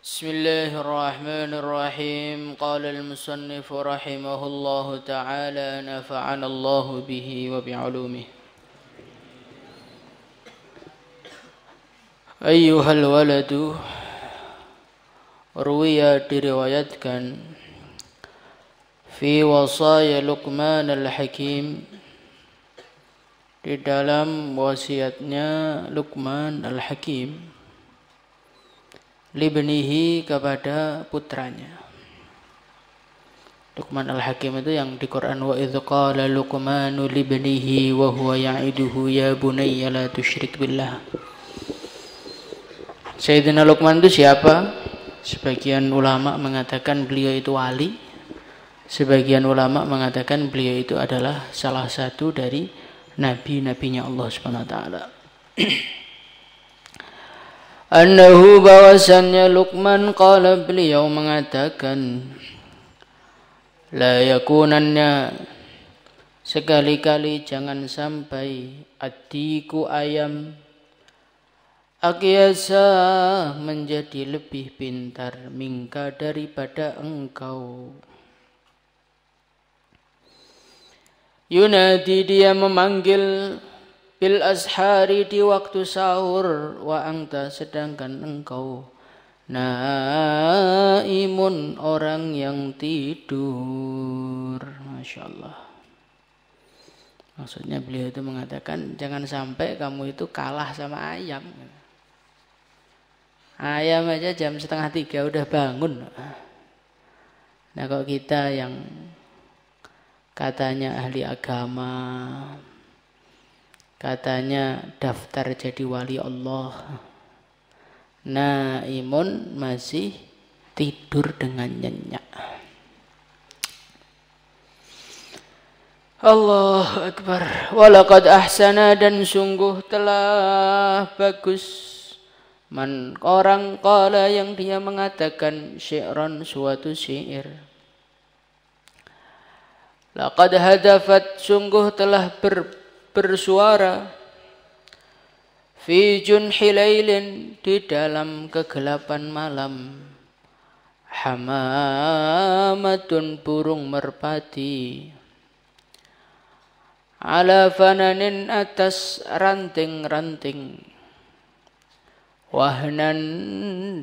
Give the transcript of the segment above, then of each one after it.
بسم الله الرحمن الرحيم. قال المصنف رحمه الله تعالى نفعنا الله به وبعلومه. أيها الولد, ruwiya diriwayatkan fi wasaya Luqman al-Hakim, di dalam wasiatnya Luqman al-Hakim, libnihi, kepada putranya. Luqman al-Hakim itu yang di Quran, wa idz qala Luqmanu libnihi wa huwa ya'iduhu ya bunayya la tusyrik billah. Sayyidina Luqman itu siapa? Sebagian ulama mengatakan beliau itu wali. Sebagian ulama mengatakan beliau itu adalah salah satu dari nabi-nabinya Allah Subhanahu wa taala. Annahu, bahwasannya Luqman, qala, beliau mengatakan, la yakunannya, sekali-kali jangan sampai, atiku, ayam, akyasa, menjadi lebih pintar, mingka, daripada engkau. Yunadi, dia memanggil, bil ashari, di waktu sahur, wa anta, sedangkan engkau naimun, orang yang tidur. Masya Allah. Maksudnya beliau itu mengatakan jangan sampai kamu itu kalah sama ayam. Ayam aja jam 2:30 udah bangun. Nah kalau kita yang katanya ahli agama, katanya daftar jadi wali Allah, naimun, masih tidur dengan nyenyak. Allahu Akbar. Walaqad ahsana, dan sungguh telah bagus, man, orang, qala, yang dia mengatakan, syi'ran, suatu syair. Laqad hadafat, sungguh telah bersuara, fi junhi lailin, di dalam kegelapan malam, hamamatun, burung merpati, ala fananin, atas ranting-ranting, wahnan,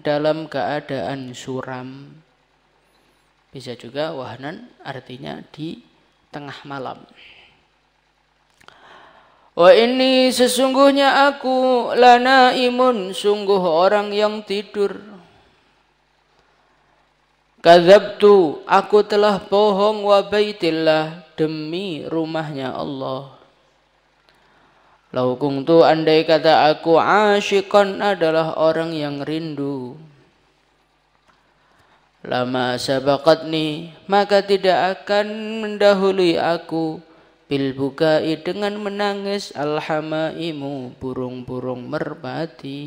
dalam keadaan suram. Bisa juga wahnan artinya di tengah malam. Wa ini, sesungguhnya aku, lanaimun, sungguh orang yang tidur. Kadzabtu, aku telah bohong, wa baitillah, demi rumahnya Allah. Lau kuntu, andai kata aku, asyiqan, adalah orang yang rindu, lama sabaqatni, maka tidak akan mendahului aku, bil bukai, dengan menangis, alhamaimu, burung-burung merpati.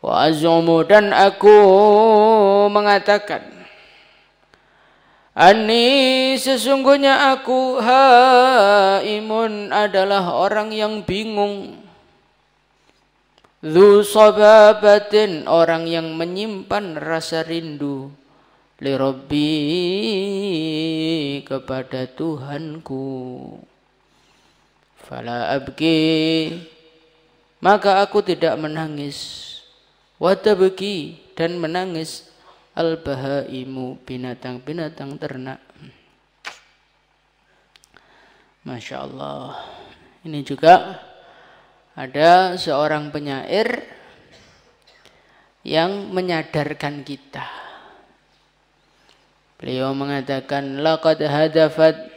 Wa azumu, dan aku mengatakan, ani, sesungguhnya aku, haimun, adalah orang yang bingung, dzu sababatin, orang yang menyimpan rasa rindu, li Rabbi, kepada Tuhanku. Fala abki, maka aku tidak menangis, wa tabki, dan menangis, al bahaimu, binatang-binatang ternak. Masya Allah. Ini juga ada seorang penyair yang menyadarkan kita. Beliau mengatakan, laqad hadafat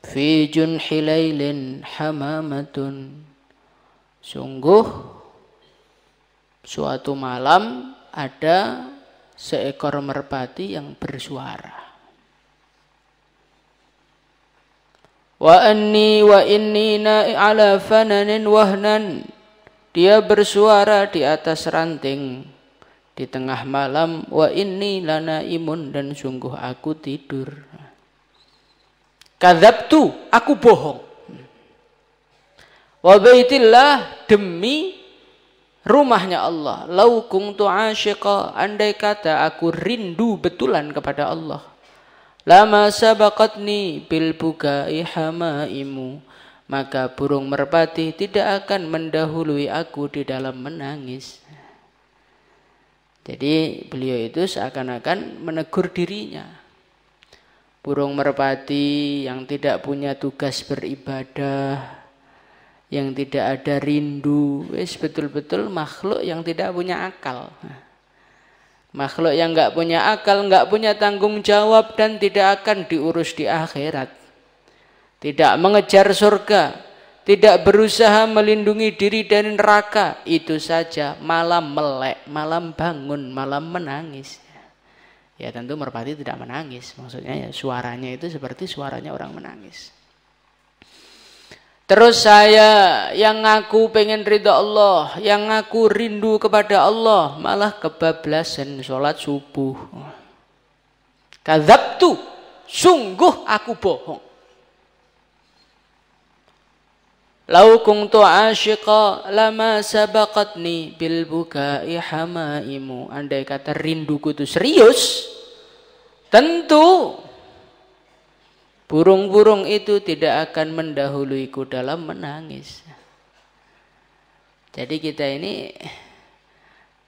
fi junhi lailin hamamatun, sungguh suatu malam ada seekor merpati yang bersuara. Wa inni ala fananin wahnan, dia bersuara di atas ranting di tengah malam. Wa inni lanaimun, dan sungguh aku tidur. Kadzabtu, aku bohong. Wa baitillah, demi rumahnya Allah. Lau kuntu asyiqa, andai kata aku rindu betulan kepada Allah. Lama sabaqatni bil bukai hamaimu, maka burung merpati tidak akan mendahului aku di dalam menangis. Jadi beliau itu seakan-akan menegur dirinya. Burung merpati yang tidak punya tugas beribadah, yang tidak ada rindu, betul-betul makhluk yang tidak punya akal. Makhluk yang nggak punya akal, nggak punya tanggung jawab dan tidak akan diurus di akhirat. Tidak mengejar surga, tidak berusaha melindungi diri dari neraka, itu saja malam melek, malam bangun, malam menangis. Ya tentu merpati tidak menangis, maksudnya ya suaranya itu seperti suaranya orang menangis. Terus saya yang ngaku pengen ridha Allah, yang ngaku rindu kepada Allah, malah kebablasan sholat subuh. Kadzabtu, sungguh aku bohong. Lau kuntu asyiqa lama sabaqatni bil bukai hamaimu. Andai kata rinduku itu serius, tentu burung-burung itu tidak akan mendahuluiku dalam menangis. Jadi kita ini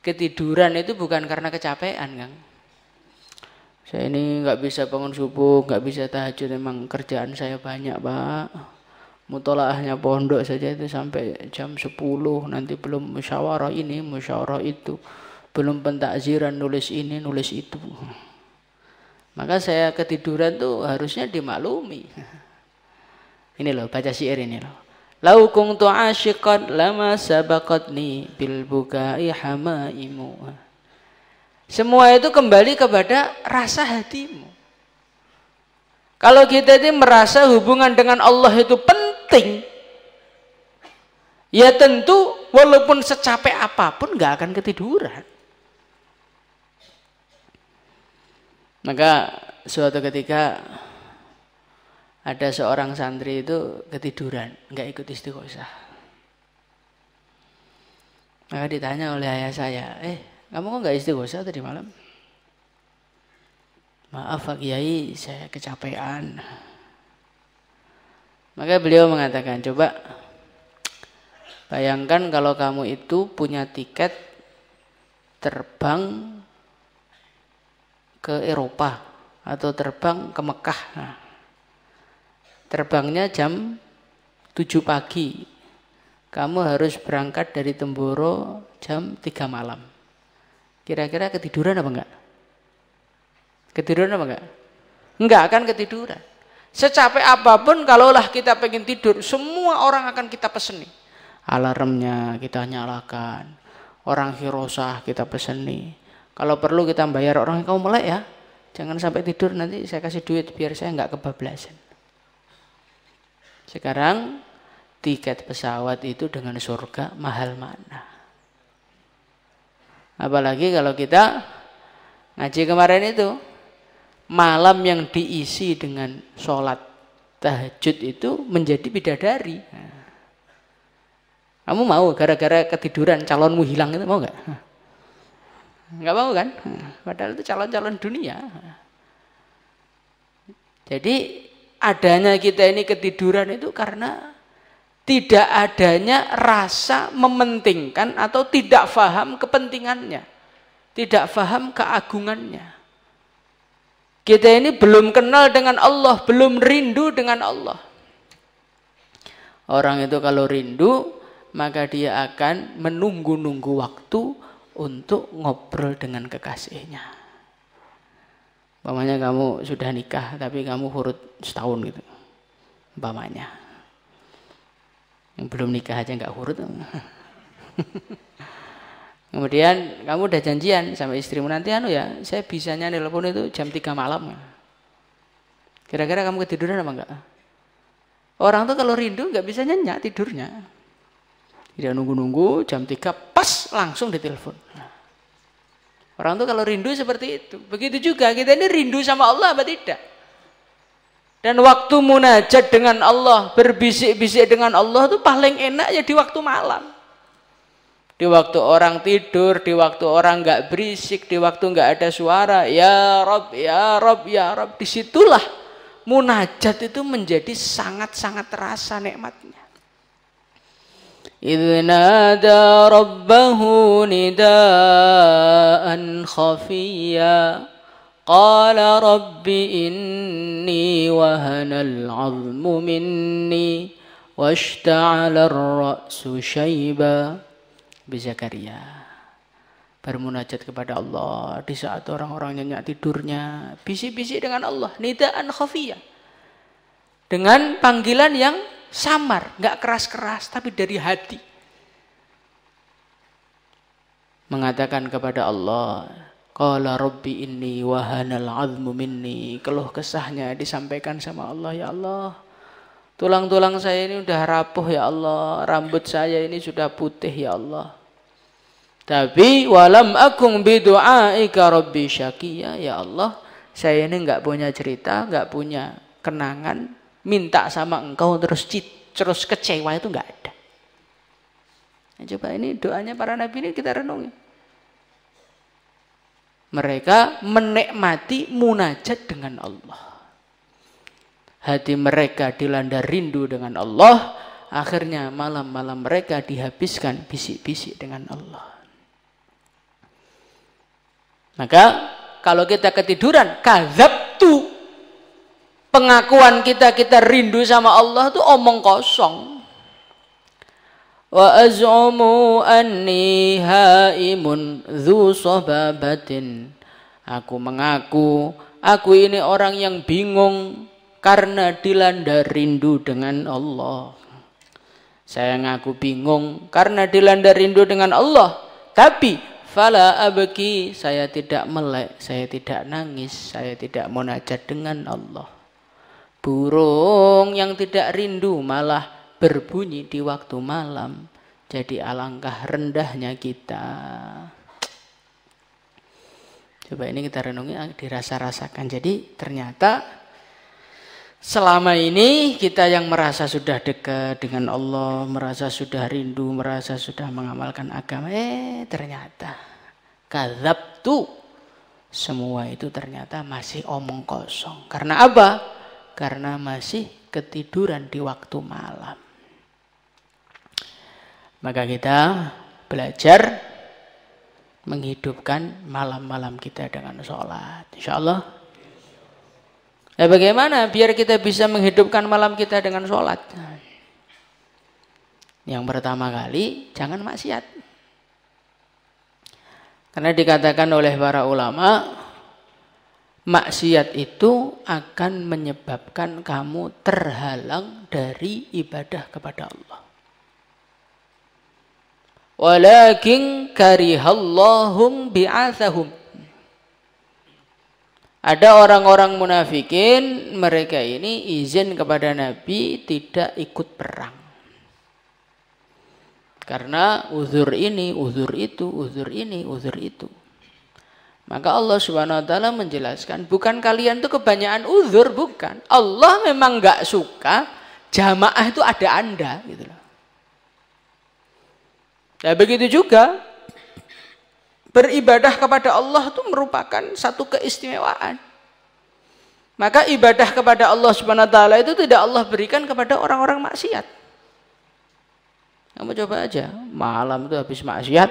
ketiduran itu bukan karena kecapean, Kang. Saya ini nggak bisa bangun subuh, nggak bisa tahajud, memang kerjaan saya banyak, Pak. Mutolaahnya pondok saja itu sampai jam 10, nanti belum musyawarah ini, musyawarah itu, belum pentakziran, nulis ini, nulis itu. Maka saya ketiduran tuh harusnya dimaklumi. Ini loh, baca syair ini loh. Lau kuntu asyiqan lama sabaqatni bil bukai hamaimu. Semua itu kembali kepada rasa hatimu. Kalau kita ini merasa hubungan dengan Allah itu penting, ya tentu walaupun secapek apapun nggak akan ketiduran. Maka suatu ketika ada seorang santri itu ketiduran, nggak ikut istighosah. Maka ditanya oleh ayah saya, kamu kok nggak istighosah tadi malam? Maaf Pak Kiai, saya kecapean. Maka beliau mengatakan, coba bayangkan kalau kamu itu punya tiket terbang ke Eropa atau terbang ke Mekah. Nah, terbangnya jam 7 pagi. Kamu harus berangkat dari Temboro jam 3 malam. Kira-kira ketiduran apa enggak? Ketiduran apa enggak? Enggak akan ketiduran. Secapek apapun kalaulah kita pengen tidur, semua orang akan kita peseni. Alarmnya kita nyalakan. Orang hirosah kita peseni. Kalau perlu kita bayar orang, kamu melek ya. Jangan sampai tidur, nanti saya kasih duit biar saya enggak kebablasan. Sekarang tiket pesawat itu dengan surga mahal mana? Apalagi kalau kita ngaji kemarin itu, malam yang diisi dengan sholat tahajud itu menjadi bidadari. Kamu mau gara-gara ketiduran calonmu hilang itu mau nggak? Nggak mau kan? Padahal itu calon-calon dunia. Jadi adanya kita ini ketiduran itu karena tidak adanya rasa mementingkan atau tidak paham kepentingannya, tidak paham keagungannya. Kita ini belum kenal dengan Allah, belum rindu dengan Allah. Orang itu kalau rindu, maka dia akan menunggu-nunggu waktu untuk ngobrol dengan kekasihnya. Umpamanya kamu sudah nikah, tapi kamu hurut setahun gitu. Umpamanya. Yang belum nikah aja nggak hurut. Kemudian kamu udah janjian sama istrimu, nanti ya, saya bisanya nelpon itu jam 3 malam. Kira-kira kamu ketiduran apa enggak? Orang tuh kalau rindu nggak bisa nyenyak tidurnya. Dia nunggu-nunggu jam 3 pas langsung ditelepon. Orang tuh kalau rindu seperti itu. Begitu juga kita ini rindu sama Allah apa tidak? Dan waktu munajat dengan Allah, berbisik-bisik dengan Allah itu paling enak ya di waktu malam. Di waktu orang tidur, di waktu orang nggak berisik, di waktu nggak ada suara, ya Rob, ya Rob, ya Rob. Disitulah munajat itu menjadi sangat-sangat terasa nikmatnya. Idz nada rabbahu nidaan khafiyya qala rabbi inni wahanal 'azmu minni washta'ala ar-ra'su syaiba. Zakaria bermunajat kepada Allah di saat orang-orang nyenyak tidurnya, bisik-bisik dengan Allah, nidaan khafiyah, dengan panggilan yang samar, nggak keras-keras tapi dari hati, mengatakan kepada Allah, qala rabbi inni wahanal 'azmu minni, keluh kesahnya disampaikan sama Allah, ya Allah, tulang-tulang saya ini udah rapuh ya Allah, rambut saya ini sudah putih ya Allah. Tapi walam akung bidu'aika rabbi syaqiyya, ya Allah, saya ini enggak punya cerita, enggak punya kenangan, minta sama Engkau terus kecewa, itu enggak ada. Nah, coba ini doanya para nabi ini kita renungi. Mereka menikmati munajat dengan Allah. Hati mereka dilanda rindu dengan Allah. Akhirnya malam-malam mereka dihabiskan bisik-bisik dengan Allah. Maka kalau kita ketiduran, kadzabtu, pengakuan kita rindu sama Allah itu omong kosong. Wa az'umu anni haimun dzu sababatin. Aku mengaku, aku ini orang yang bingung karena dilanda rindu dengan Allah. Saya ngaku bingung karena dilanda rindu dengan Allah. Tapi fala abki, saya tidak melek, saya tidak nangis, saya tidak munajat dengan Allah. Burung yang tidak rindu malah berbunyi di waktu malam. Jadi alangkah rendahnya kita. Coba ini kita renungi, dirasa-rasakan. Jadi ternyata selama ini kita yang merasa sudah dekat dengan Allah, merasa sudah rindu, merasa sudah mengamalkan agama, ternyata kadzabtu, semua itu ternyata masih omong kosong. Karena apa? Karena masih ketiduran di waktu malam. Maka kita belajar menghidupkan malam-malam kita dengan sholat. Insya Allah. Nah, bagaimana biar kita bisa menghidupkan malam kita dengan sholat? Yang pertama kali, jangan maksiat. Karena dikatakan oleh para ulama, maksiat itu akan menyebabkan kamu terhalang dari ibadah kepada Allah. Walakin karihallahum bi'athahum. Ada orang-orang munafikin, mereka ini izin kepada Nabi tidak ikut perang. Karena uzur ini, uzur itu, uzur ini, uzur itu. Maka Allah Subhanahu wa taala menjelaskan, bukan kalian tuh kebanyakan uzur, bukan. Allah memang enggak suka jamaah itu ada Anda gitu loh. Nah, begitu juga beribadah kepada Allah itu merupakan satu keistimewaan. Maka ibadah kepada Allah Subhanahu wa taala itu tidak Allah berikan kepada orang-orang maksiat. Kamu coba aja, malam itu habis maksiat,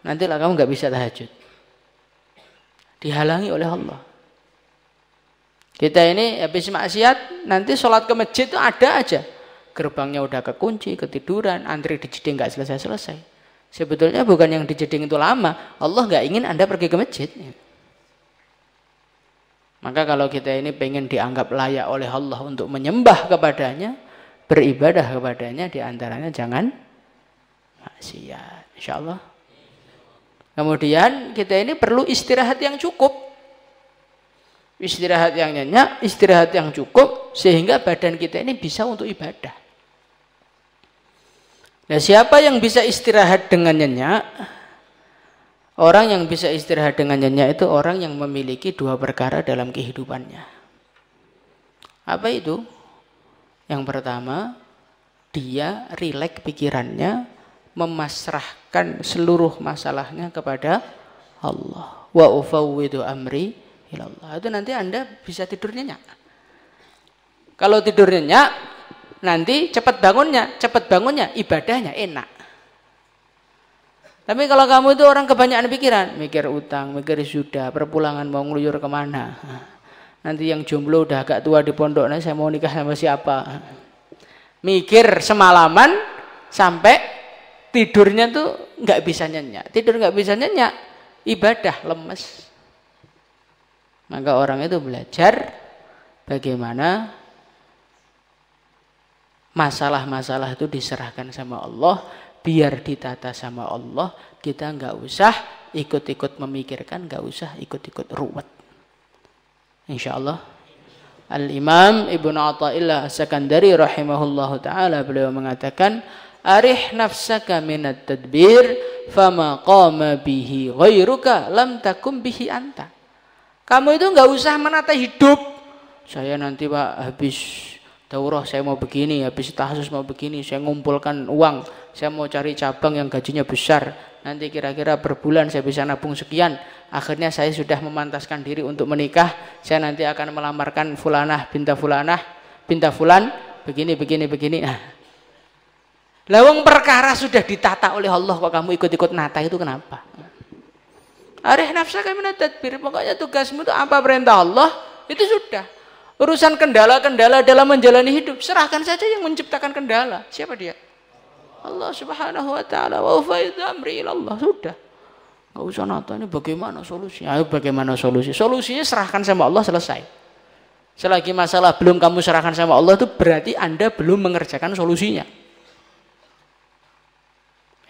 nantilah kamu nggak bisa tahajud. Dihalangi oleh Allah. Kita ini habis maksiat, nanti sholat ke masjid itu ada aja. Gerbangnya udah kekunci, ketiduran, antri di jeding nggak selesai-selesai. Sebetulnya bukan yang di jeding itu lama, Allah nggak ingin Anda pergi ke masjid. Maka kalau kita ini pengen dianggap layak oleh Allah untuk menyembah kepadanya, beribadah kepadanya, diantaranya jangan maksiat. Insya Allah. Kemudian kita ini perlu istirahat yang cukup. Istirahat yang nyenyak, istirahat yang cukup, sehingga badan kita ini bisa untuk ibadah. Nah, siapa yang bisa istirahat dengan nyenyak? Orang yang bisa istirahat dengan nyenyak itu orang yang memiliki dua perkara dalam kehidupannya. Apa itu? Yang pertama, dia rileks pikirannya, memasrahkan menyerahkan seluruh masalahnya kepada Allah. Wa ufawwidu amri ilallah. Itu nanti Anda bisa tidur nyenyak. Kalau tidur nyenyak, nanti cepat bangunnya, ibadahnya enak. Tapi kalau kamu itu orang kebanyakan pikiran, mikir utang, mikir sudah, perpulangan mau ngeluyur kemana. Nanti yang jomblo udah agak tua di pondok, nah saya mau nikah sama siapa. Mikir semalaman sampai tidurnya tuh nggak bisa nyenyak. Tidur nggak bisa nyenyak, ibadah lemes. Maka orang itu belajar bagaimana masalah-masalah itu diserahkan sama Allah, biar ditata sama Allah. Kita nggak usah ikut-ikut memikirkan, nggak usah ikut-ikut ruwet. Insya Allah. Al-Imam Ibnu Athaillah As-Sakandari rahimahullahu ta'ala, beliau mengatakan, arih nafsaka minat tadbir, fama qama bihi ghairuka lam takum bihi anta. Kamu itu nggak usah menata hidup. Saya nanti Pak habis daurah saya mau begini, habis tahsus mau begini, saya ngumpulkan uang, saya mau cari cabang yang gajinya besar, nanti kira-kira per bulan saya bisa nabung sekian, akhirnya saya sudah memantaskan diri untuk menikah, saya nanti akan melamarkan fulanah, binta fulan, begini. Lawang perkara sudah ditata oleh Allah, kok kamu ikut-ikut nata itu kenapa? Arih nafsaka minat tadbir, pokoknya tugasmu itu apa perintah Allah, itu sudah. Urusan kendala-kendala dalam menjalani hidup, serahkan saja yang menciptakan kendala. Siapa dia? Allah Subhanahu wa ta'ala. Wa ufawwidu amri ilallah. Sudah. Enggak usah nata ini bagaimana solusinya. Ayo bagaimana solusi? Solusinya serahkan sama Allah, selesai. Selagi masalah belum kamu serahkan sama Allah, itu berarti Anda belum mengerjakan solusinya.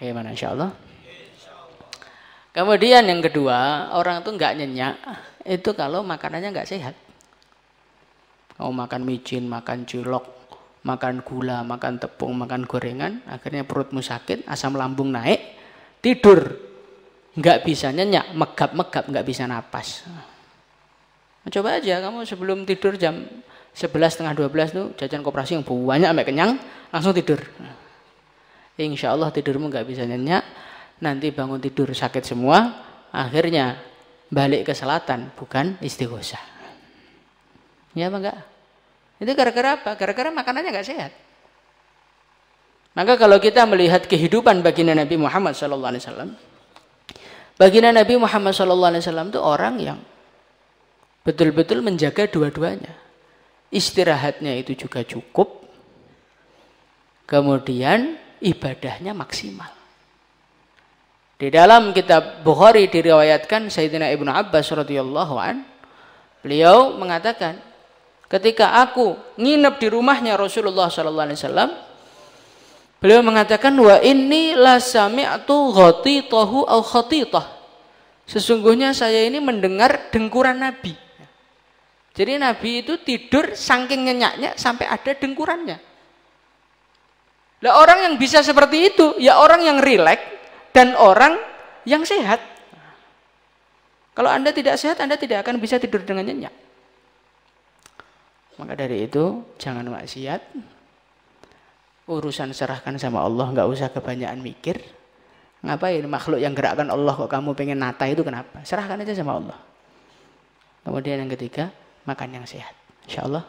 Bagaimana insyaallah? Kemudian yang kedua, orang itu enggak nyenyak itu kalau makanannya enggak sehat. Kamu makan micin, makan cilok, makan gula, makan tepung, makan gorengan, akhirnya perutmu sakit, asam lambung naik, tidur nggak bisa nyenyak, megap-megap, nggak bisa napas. Coba aja kamu sebelum tidur jam 11, setengah 12 tuh jajan koperasi yang banyak sampai kenyang, langsung tidur. Insya Allah tidurmu nggak bisa nyenyak, nanti bangun tidur sakit semua, akhirnya balik ke selatan, bukan istighosah. Ya apa enggak? Itu gara-gara apa? Gara-gara makanannya enggak sehat. Maka kalau kita melihat kehidupan baginda Nabi Muhammad SAW, baginda Nabi Muhammad SAW itu orang yang betul-betul menjaga dua-duanya. Istirahatnya itu juga cukup, kemudian ibadahnya maksimal. Di dalam kitab Bukhari diriwayatkan Sayyidina Ibnu Abbas radhiyallahu an, beliau mengatakan, ketika aku nginep di rumahnya Rasulullah SAW, beliau mengatakan, wa inni la sami'tu ghatitahu au khatitah. Sesungguhnya saya ini mendengar dengkuran Nabi. Jadi Nabi itu tidur saking nyenyaknya sampai ada dengkurannya. Lah orang yang bisa seperti itu, ya orang yang rileks dan orang yang sehat. Kalau Anda tidak sehat, Anda tidak akan bisa tidur dengan nyenyak. Maka dari itu jangan maksiat, urusan serahkan sama Allah, nggak usah kebanyakan mikir. Ngapain makhluk yang gerakkan Allah kok kamu pengen nata itu kenapa? Serahkan aja sama Allah. Kemudian yang ketiga, makan yang sehat. Insyaallah.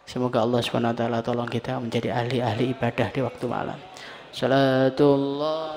Semoga Allah SWT tolong kita menjadi ahli-ahli ibadah di waktu malam. Salatullah